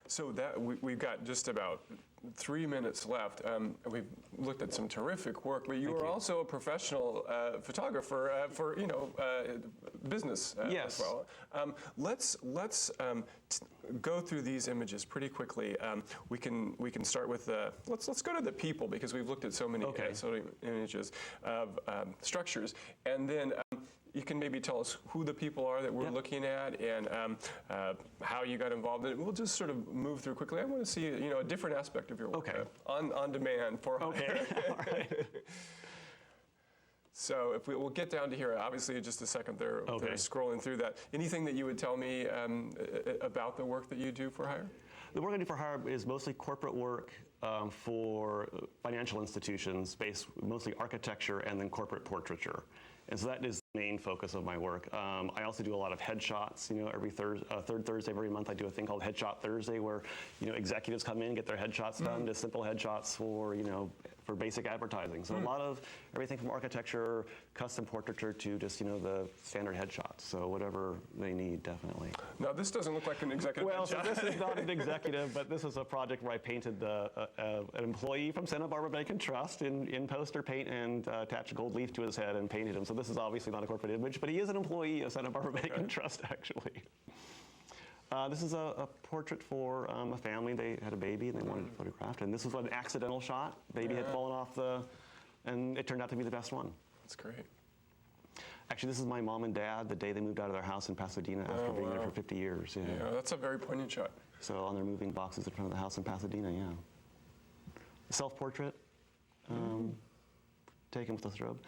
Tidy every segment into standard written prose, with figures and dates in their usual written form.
So that we've got just about 3 minutes left. We've looked at some terrific work, but you are also a professional photographer for business yes. as well. Let's go through these images pretty quickly. We can start with let's go to the people, because we've looked at so many images of structures, and then you can maybe tell us who the people are that we're looking at, and how you got involved in it. We'll just sort of move through quickly. I want to see a different aspect of your work on demand for hire. All right. So if we'll get down to here, obviously in just a second they're scrolling through that. Anything that you would tell me about the work that you do for hire? The work I do for hire is mostly corporate work for financial institutions, based mostly architecture and then corporate portraiture. And so that is the main focus of my work. I also do a lot of headshots. Every third Thursday of every month I do a thing called Headshot Thursday, where executives come in and get their headshots done, just simple headshots for basic advertising. So a lot of everything from architecture, custom portraiture to just the standard headshots. So whatever they need, definitely. Now this doesn't look like an executive headshot. So this is not an executive, but this is a project where I painted an employee from Santa Barbara Bank and Trust in poster paint and attached a gold leaf to his head and painted him. So this is obviously not a corporate image, but he is an employee of Santa Barbara Bank and Trust, actually. This is a portrait for a family. They had a baby and they wanted it photographed. And this was an accidental shot. Baby had fallen off and it turned out to be the best one. That's great. Actually, this is my mom and dad the day they moved out of their house in Pasadena after being there for 50 years. Yeah, that's a very poignant shot. So on their moving boxes in front of the house in Pasadena, Self-portrait, taken with a strobe.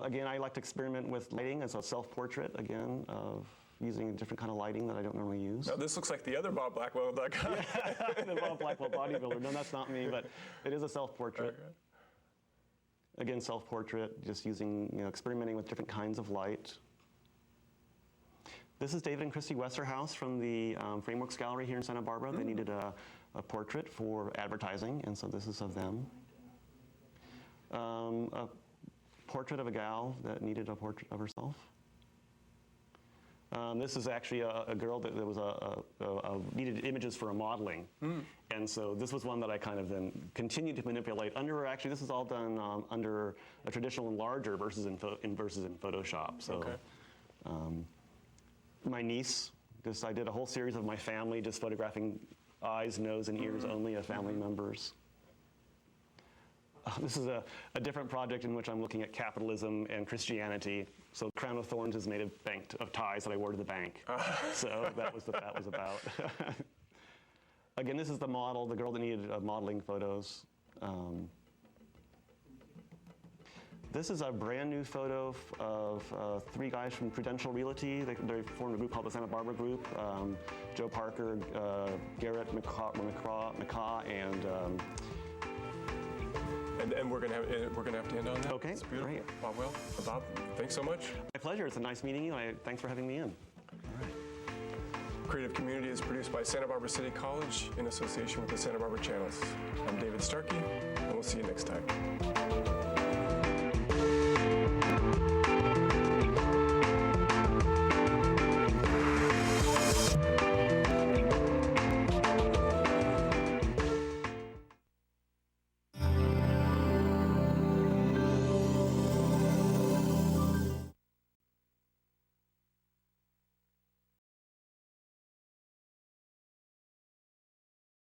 Again, I like to experiment with lighting as a self-portrait, again, of using a different kind of lighting that I don't normally use. Now, this looks like the other Bob Blackwell. The Bob Blackwell bodybuilder. No, that's not me, but it is a self-portrait. Okay. Again, self-portrait, just using, experimenting with different kinds of light. This is David and Christy Westerhouse from the Frameworks Gallery here in Santa Barbara. They needed a portrait for advertising, and so this is of them. A portrait of a gal that needed a portrait of herself. This is actually a girl that was needed images for a modeling. And so this was one that I kind of then continued to manipulate actually this is all done under a traditional enlarger versus in Photoshop. So my niece, I did a whole series of my family, just photographing eyes, nose, and ears only of family members. This is a different project in which I'm looking at capitalism and Christianity. So Crown of Thorns is made of ties that I wore to the bank. So that was what that was about. Again, this is the model, the girl that needed modeling photos. This is a brand new photo of three guys from Prudential Realty. They formed a group called the Santa Barbara Group. Joe Parker, Garrett McCaw, and we're gonna have to end on that. Okay, it's beautiful. Great. Bob, thanks so much. My pleasure. It's a nice meeting you. Thanks for having me in. All right. Creative Community is produced by Santa Barbara City College in association with the Santa Barbara Channels. I'm David Starkey, and we'll see you next time.